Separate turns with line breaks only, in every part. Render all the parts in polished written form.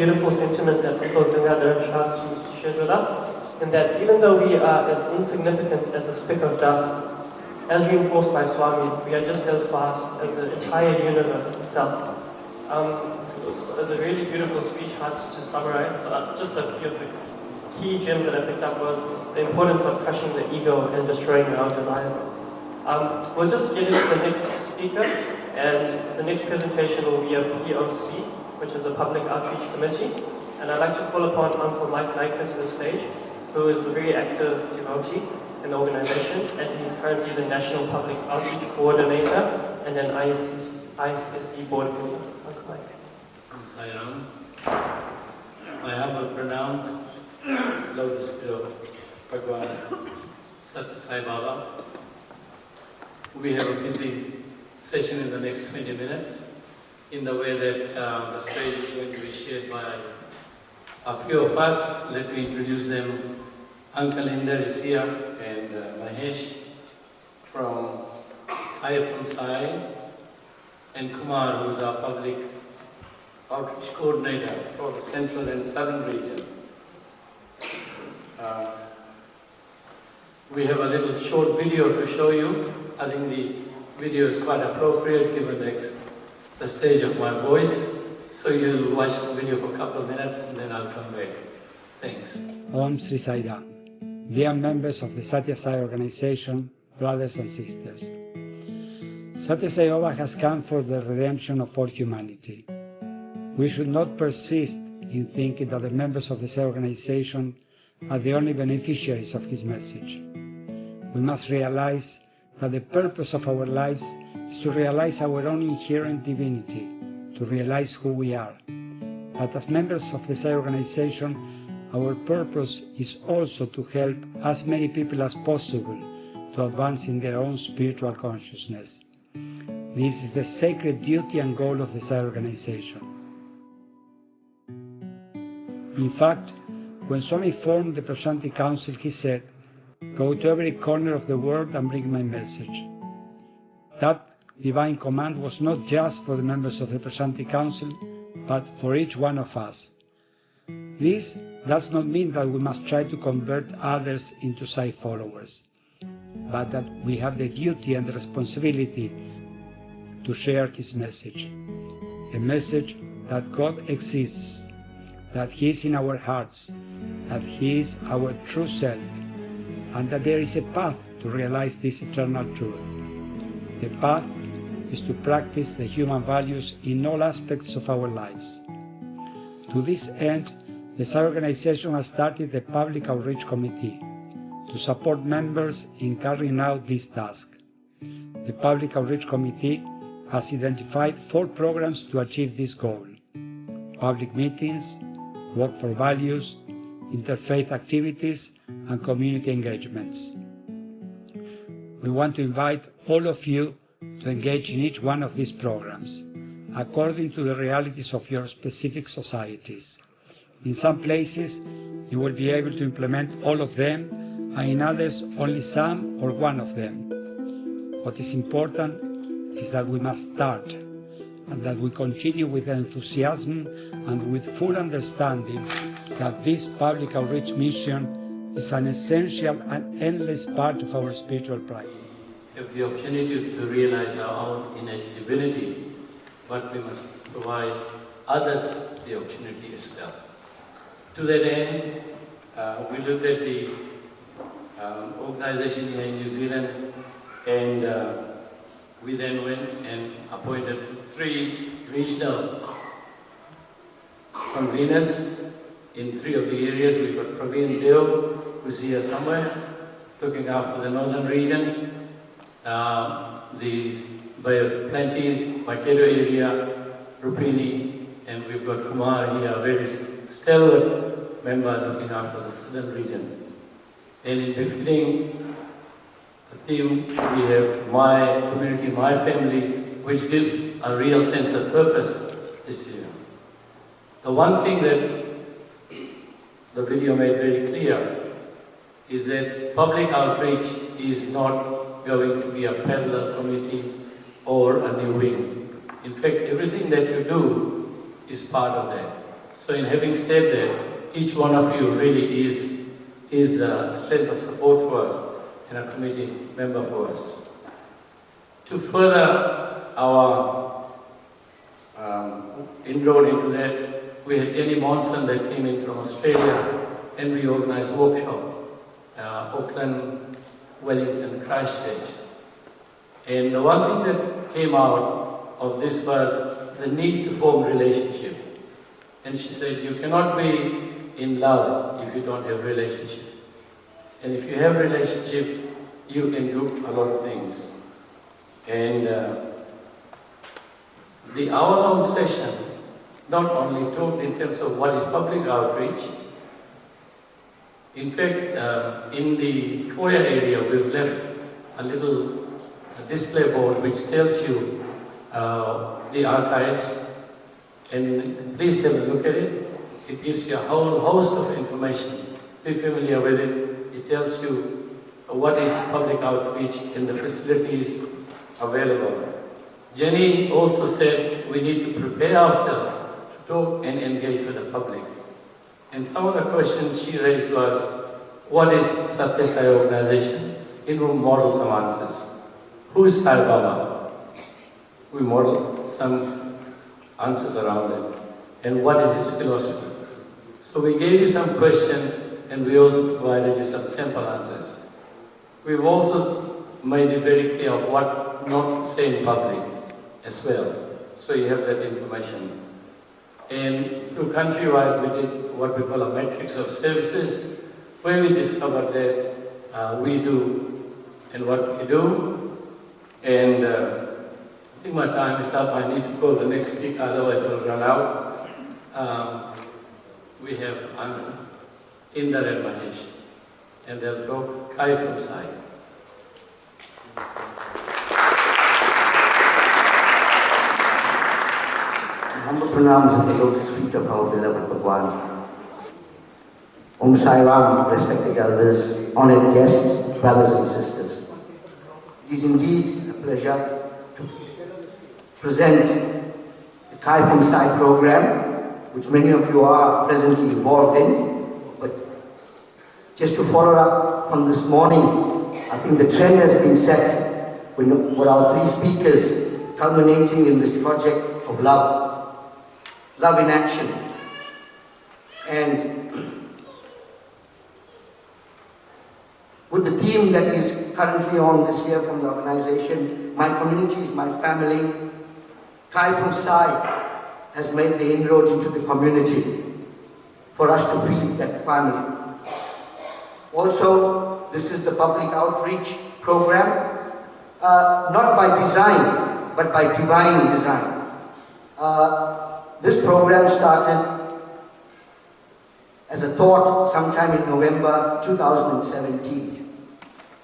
beautiful sentiment that Uncle Glendowie shared with us, in that even though we are as insignificant as a speck of dust, as reinforced by Swami, we are just as vast as the entire universe itself. It was a really beautiful speech, hard to summarize. Just a few of the key gems that I picked up was the importance of crushing the ego and destroying our desires. We'll just get into the next speaker, and the next presentation will be a POC, which is a Public Outreach Committee. And I'd like to call upon Uncle Mike Nyker to the stage, who is a very active devotee in the organization, and he's currently the National Public Outreach Coordinator and an ISSE board member. Uncle Mike.
I'm Sairam. I have a pronounced Lotus Spirit of Bhagwan Satya Sai Baba. We have a busy session in the next 20 minutes, in the way that the stage is going to be shared by a few of us. Let me introduce them. Uncle Inder is here, and Mahesh from Sai, and Kumar, who is our public outreach coordinator for the central and southern region. We have a little short video to show you. I think the video is quite appropriate given the stage of my voice. So you'll watch the video for a couple of minutes and then I'll come back. Thanks.
Om Sri Sai Ram. Dear members of the Satya Sai organization, brothers and sisters. Satya Sai Baba has come for the redemption of all humanity. We should not persist in thinking that the members of the Sai organization are the only beneficiaries of his message. We must realize that the purpose of our lives is to realize our own inherent divinity, to realize who we are. But as members of the Sai organization, our purpose is also to help as many people as possible to advance in their own spiritual consciousness. This is the sacred duty and goal of the Sai organization. In fact, when Swami formed the Prashanti Council, he said, "Go to every corner of the world and bring my message." That divine command was not just for the members of the Prashanti Council, but for each one of us. This does not mean that we must try to convert others into Sai followers, but that we have the duty and the responsibility to share his message. A message that God exists, that he is in our hearts, that he is our true self, and that there is a path to realize this eternal truth. The path is to practice the human values in all aspects of our lives. To this end, the Sai organization has started the Public Outreach Committee to support members in carrying out this task. The Public Outreach Committee has identified 4 programs to achieve this goal: public meetings, work for values, interfaith activities, and community engagements. We want to invite all of you to engage in each one of these programs, according to the realities of your specific societies. In some places, you will be able to implement all of them, and in others, only some or one of them. What is important is that we must start, and that we continue with enthusiasm and with full understanding that this public outreach mission is an essential and endless part of our spiritual practice.
We have the opportunity to realize our own innate divinity, but we must provide others the opportunity as well. To that end, we looked at the organization here in New Zealand, and we then went and appointed 3 regional conveners in 3 of the areas. We've got Praveen Deo, who's here somewhere, looking after the northern region, the Bay of Plenty, Waikato area, Rupini, and we've got Kumar here, a very stalwart member looking after the southern region. And in befitting the theme, we have my community, my family, which gives a real sense of purpose this year. The one thing that the video made very clear is that public outreach is not going to be a parallel committee or a new wing. In fact, everything that you do is part of that. So in having said that, each one of you really is a strength of support for us and a committee member for us. To further our inroad into that, we had Jenny Monson that came in from Australia, and we organized a workshop, Auckland, Wellington, Christchurch. And the one thing that came out of this was the need to form relationship. And she said, you cannot be in love if you don't have relationship. And if you have relationship, you can do a lot of things. And the hour-long session not only talked in terms of what is public outreach. In fact, in the foyer area, we've left a little display board which tells you the archives, and please have a look at it. It gives you a whole host of information. Be familiar with it. It tells you what is public outreach and the facilities available. Jenny also said we need to prepare ourselves to talk and engage with the public. And some of the questions she raised was, what is SSIONZ organization? In we model some answers. Who is Sai Baba? We model some answers around it. And what is his philosophy? So we gave you some questions, and we also provided you some sample answers. We've also made it very clear what not to say in public as well. So you have that information. And through Countrywide, we did what we call a matrix of services, where we discovered that we do and what we do. And I think my time is up. I need to call the next speaker, otherwise I'll run out. We have Inder and Mahesh, and they'll talk Kai from Sai.
Humble pronouns of the lotus feet of our beloved Bhagwan. Om Sai Ram, respected elders, honored guests, brothers and sisters. It is indeed a pleasure to present the Kai from Sai program, which many of you are presently involved in. But just to follow up on this morning, I think the trend has been set with our three speakers culminating in this project of love. Love in action. And with the theme that is currently on this year from the organization, My Community is My Family, Kai from Sai has made the inroads into the community for us to feel that family. Also, this is the public outreach program, not by design, but by divine design. This program started as a thought sometime in November 2017.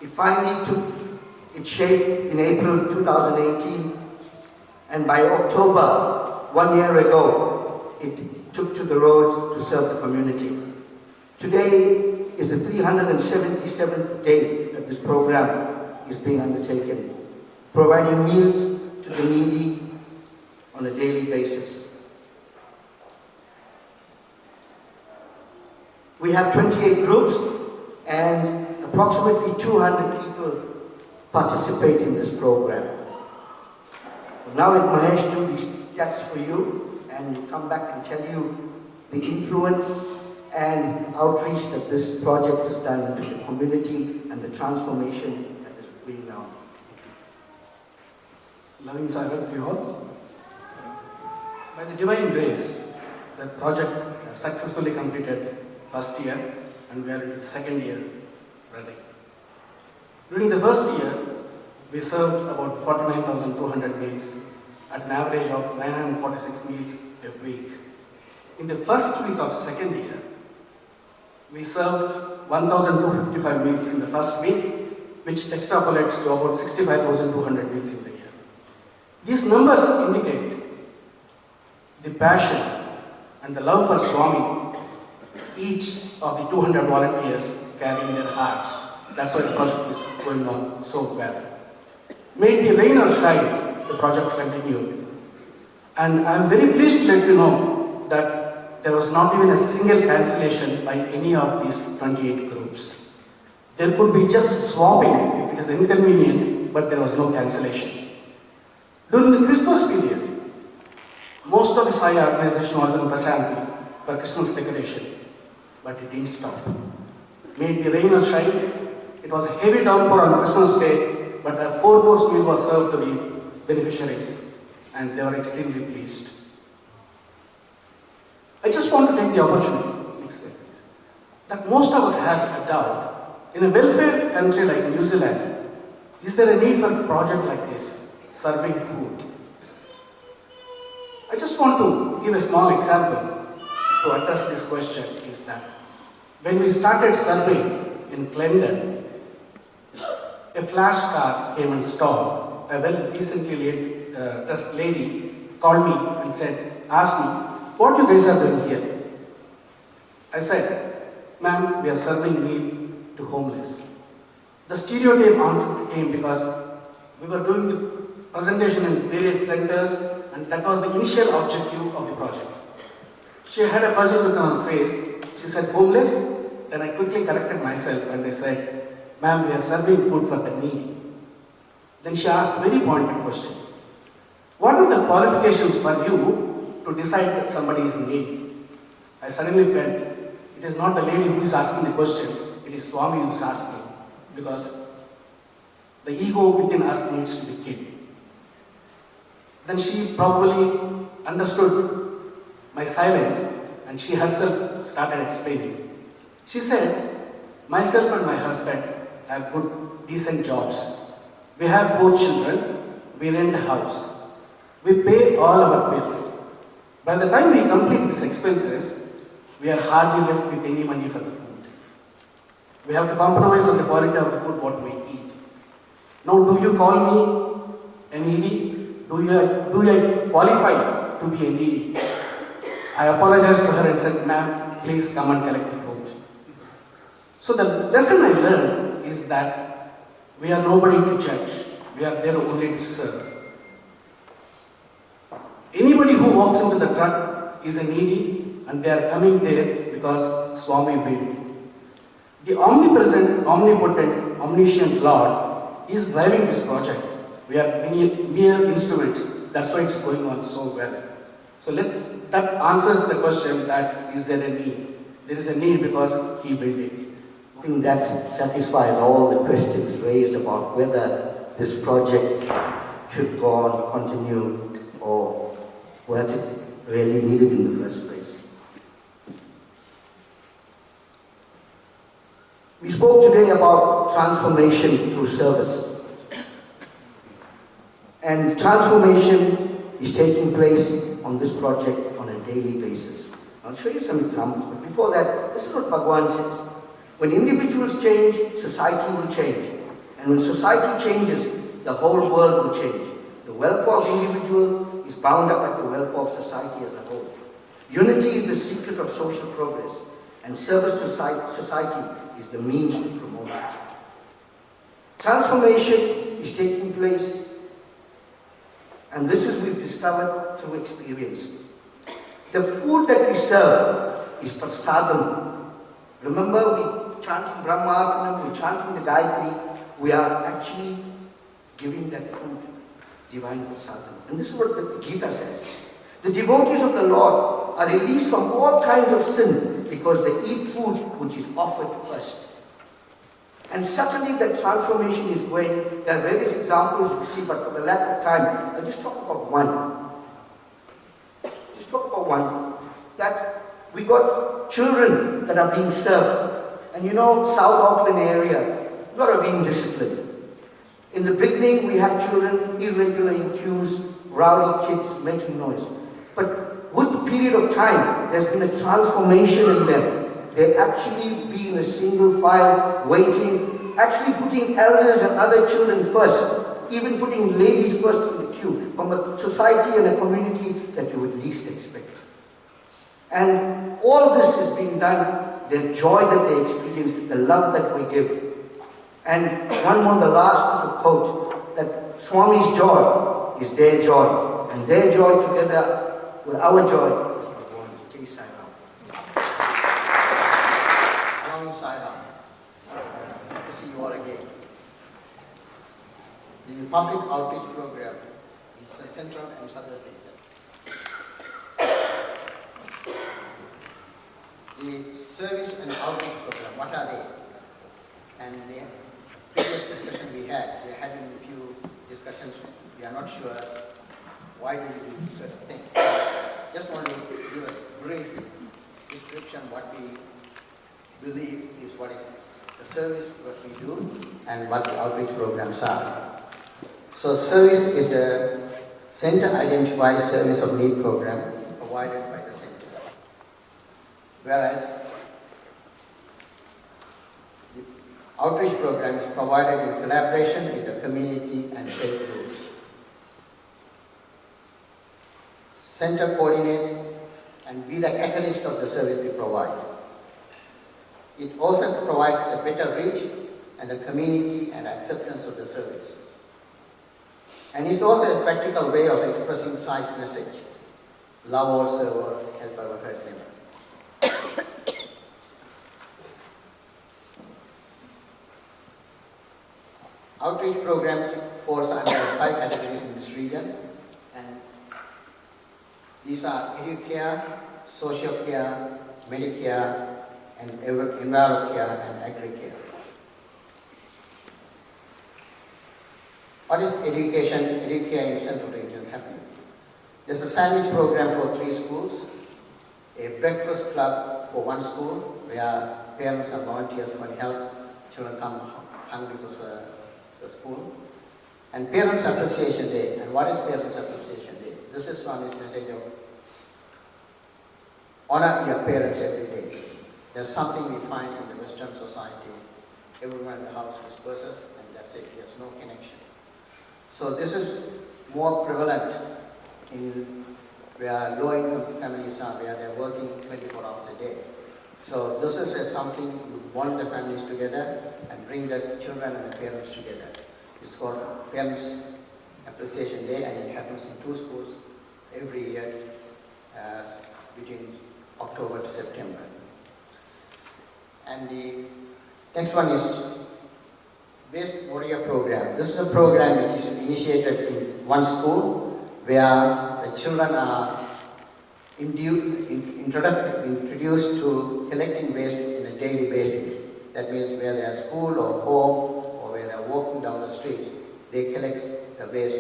It finally took its shape in April 2018, and by October, 1 year ago, it took to the roads to serve the community. Today is the 377th day that this program is being undertaken, providing meals to the needy on a daily basis. We have 28 groups and approximately 200 people participate in this program. Now let Mahesh do these stats for you and come back and tell you the influence and outreach that this project has done into the community and the transformation that is being now.
Loving Sagar to you all. By the divine grace, the project has successfully completed first year, and we are into the second year running. During the first year, we served about 49,200 meals at an average of 946 meals a week. In the first week of second year, we served 1,255 meals in the first week, which extrapolates to about 65,200 meals in the year. These numbers indicate the passion and the love for Swami each of the 200 volunteers carry in their hearts. That's why the project is going on so well. May it be rain or shine, the project continued. And I'm very pleased to let you know that there was not even a single cancellation by any of these 28 groups. There could be just swapping if it is inconvenient, but there was no cancellation. During the Christmas period, most of the SAI organization was in Prasanthi for Christmas decoration, but it didn't stop. May it be rain or shine, it was a heavy downpour on Christmas Day, but a 4-course meal was served to the beneficiaries, and they were extremely pleased. I just want to take the opportunity, next slide please, that most of us have a doubt. In a welfare country like New Zealand, is there a need for a project like this, serving food? I just want to give a small example to address this question, is that when we started serving in Glendowie, a flash car came and stopped. A well decently dressed lady called me and asked me, "What you guys are doing here?" I said, "Ma'am, we are serving meal to homeless." The stereotype answer came because we were doing the presentation in various centers, and that was the initial objective of the project. She had a puzzled look on her face. She said, "Homeless?" Then I quickly corrected myself and I said, "Ma'am, we are serving food for the needy." Then she asked a very pointed question. "What are the qualifications for you to decide that somebody is needy?" I suddenly felt it is not the lady who is asking the questions, it is Swami who is asking, because the ego within us needs to be killed. Then she probably understood my silence and she herself started explaining. She said, "Myself and my husband have good, decent jobs. We have 4 children, we rent a house. We pay all our bills. By the time we complete these expenses, we are hardly left with any money for the food. We have to compromise on the quality of the food what we eat. Now, do you call me a needy? Do I qualify to be a needy?" I apologized to her and said, "Ma'am, please come and collect the fruit." So the lesson I learned is that we are nobody to judge. We are there only to serve. Anybody who walks into the truck is a needy, and they are coming there because Swami willed. The omnipresent, omnipotent, omniscient Lord is driving this project. We are mere instruments. That's why it's going on so well. So that answers the question that is there a need? There is a need because He willed it.
I think that satisfies all the questions raised about whether this project should go on, continue, or was it really needed in the first place. We spoke today about transformation through service. And transformation is taking place on this project on a daily basis. I'll show you some examples, but before that, this is what Bhagwan says. When individuals change, society will change. And when society changes, the whole world will change. The welfare of the individual is bound up with the welfare of society as a whole. Unity is the secret of social progress, and service to society is the means to promote it. Transformation is taking place, and this is we've discovered through experience. The food that we serve is prasadam. Remember, we chanting Brahma, we're chanting the Gayatri, we are actually giving that food, divine prasadam. And this is what the Gita says. The devotees of the Lord are released from all kinds of sin because they eat food which is offered first. And certainly that transformation is going. There are various examples you see, but for the lack of time, I'll just talk about one. That we got children that are being served. And you know, South Auckland area, a lot of indiscipline. In the beginning, we had children irregular in queues, rowdy kids making noise. But with the period of time, there's been a transformation in them. They actually be in a single file, waiting, actually putting elders and other children first, even putting ladies first in the queue, from a society and a community that you would least expect. And all this is being done, the joy that they experience, the love that we give. And one more, the last quote, that Swami's joy is their joy, and their joy together with our joy is Bhagwan's. Jai Sai Ram. in public outreach program in the central and southern region. The service and outreach program, what are they? And the previous discussion we are having a few discussions, we are not sure why do we do certain things. Just want to give us a brief description what we believe is what is the service, what we do, and what the outreach programs are. So service is the center identifies service of need program provided by the center. Whereas the outreach program is provided in collaboration with the community and faith groups. Center coordinates and be the catalyst of the service we provide. It also provides a better reach and the community and acceptance of the service. And it's also a practical way of expressing Sai's message. Love our server, help our hurt never. Outreach programs falls under 5 categories in this region, and these are educare, social care, Medicare, and enviro care and agri-care. What is education, educare in Central Region happening? There's a sandwich program for 3 schools, a breakfast club for 1 school, where parents and volunteers can help children come hungry to the school. And Parents Appreciation Day. And what is Parents Appreciation Day? This is Swami's message of honor your parents every day. There's something we find in the Western society. Everyone in the house disperses, and that's it. There's no connection. So this is more prevalent in where low-income families are, where they're working 24 hours a day. So this is something we bond the families together and bring the children and the parents together. It's called Parents Appreciation Day, and it happens in 2 schools every year between October to September. And the next one is Waste Warrior Program. This is a program which is initiated in 1 school where the children are introduced to collecting waste in a daily basis. That means where they are at school or home or where they are walking down the street, they collect the waste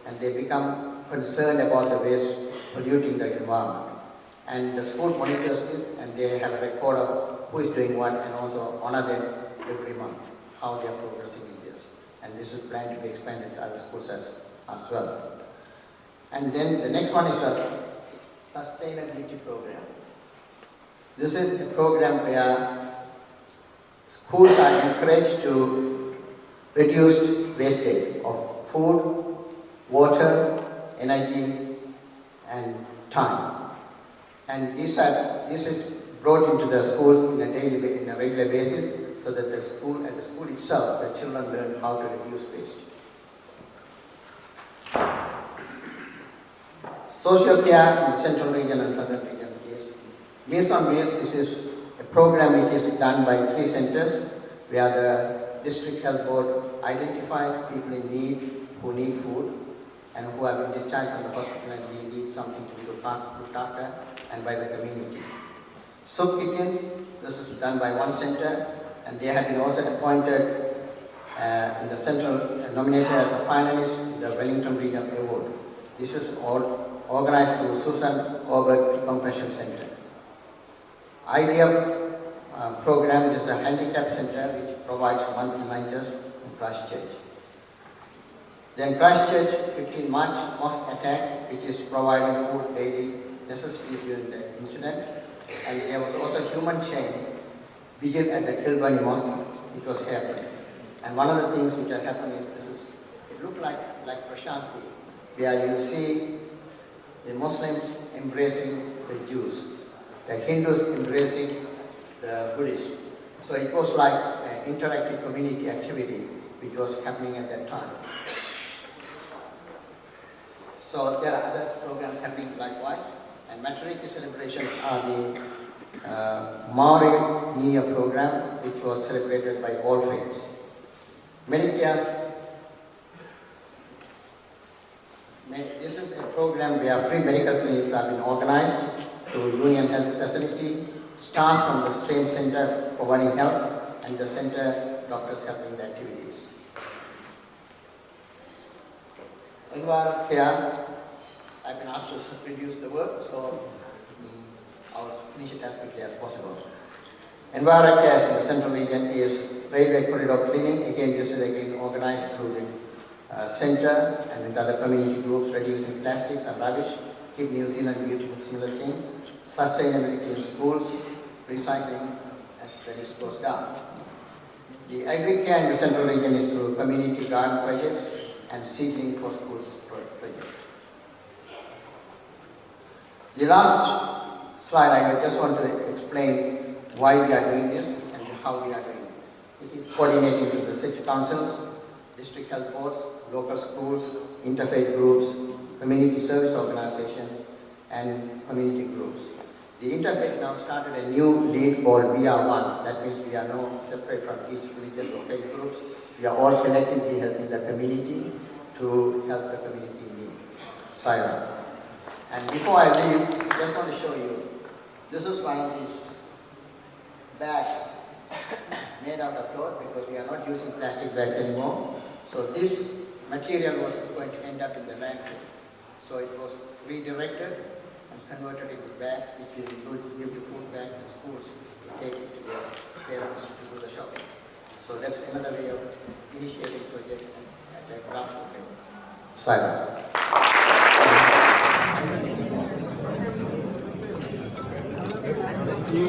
and they become concerned about the waste polluting the environment. And the school monitors this, and they have a record of who is doing what, and also honor them every month, how they are progressing in this. And this is planned to be expanded to other schools as well. And then the next one is a sustainability program. This is a program where schools are encouraged to reduce wastage of food, water, energy, and time. And this is brought into the schools in a regular basis, so that the school itself, the children learn how to reduce waste. Social care in the Central Region and Southern Region is Meals on Wheels. This is a program which is done by 3 centers, where the District Health Board identifies people in need who need food and who have been discharged from the hospital and need something to be looked after, and by the community. Soup kitchens, this is done by 1 center, and they have been also appointed in the central, nominated as a finalist in the Wellington Region Award. This is all organized through Susan Orbert Compassion Center. IDF program is a handicap center which provides monthly lunches in Christchurch. Then Christchurch, 15 March, mosque attack, which is providing food daily necessities during the incident. And there was also a human chain vigil at the Kilburney Mosque, which was happening. And one of the things which are happening is it looked like Prashanti, where you see the Muslims embracing the Jews, the Hindus embracing the Buddhists. So it was like an interactive community activity which was happening at that time. So there are other programs happening likewise. And Matariki celebrations are the Maori New Year program, which was celebrated by all faiths. Medicare's a program where free medical clinics have been organized through Union Health Facility, staff from the same center providing help, and the center doctors helping the activities. Environment care, I've been asked to reduce the work, so I'll finish it as quickly as possible. Environment care in the central region is railway corridor cleaning. Again, this is again organized through the center and with other community groups, reducing plastics and rubbish, keep New Zealand beautiful, similar thing. Sustainability in schools, recycling, and the list goes down. The agri care in the central region is through community garden projects and seedling for schools project. The last slide, I just want to explain why we are doing this and how we are doing it. It is coordinating with the city councils, district health boards, local schools, interfaith groups, community service organization, and community groups. The interfaith now started a new league called We Are One. That means we are now separate from each religious or faith groups. We are all collectively helping the community to help the community in need. Saira. And before I leave, I just want to show you, this is one of these bags made out of cloth because we are not using plastic bags anymore. So this material was going to end up in the landfill. So it was redirected and converted into bags, which will give to food banks and schools to take it to their parents to do the shopping. So that's another way of initiating projects at a grassroots level. Saira.
You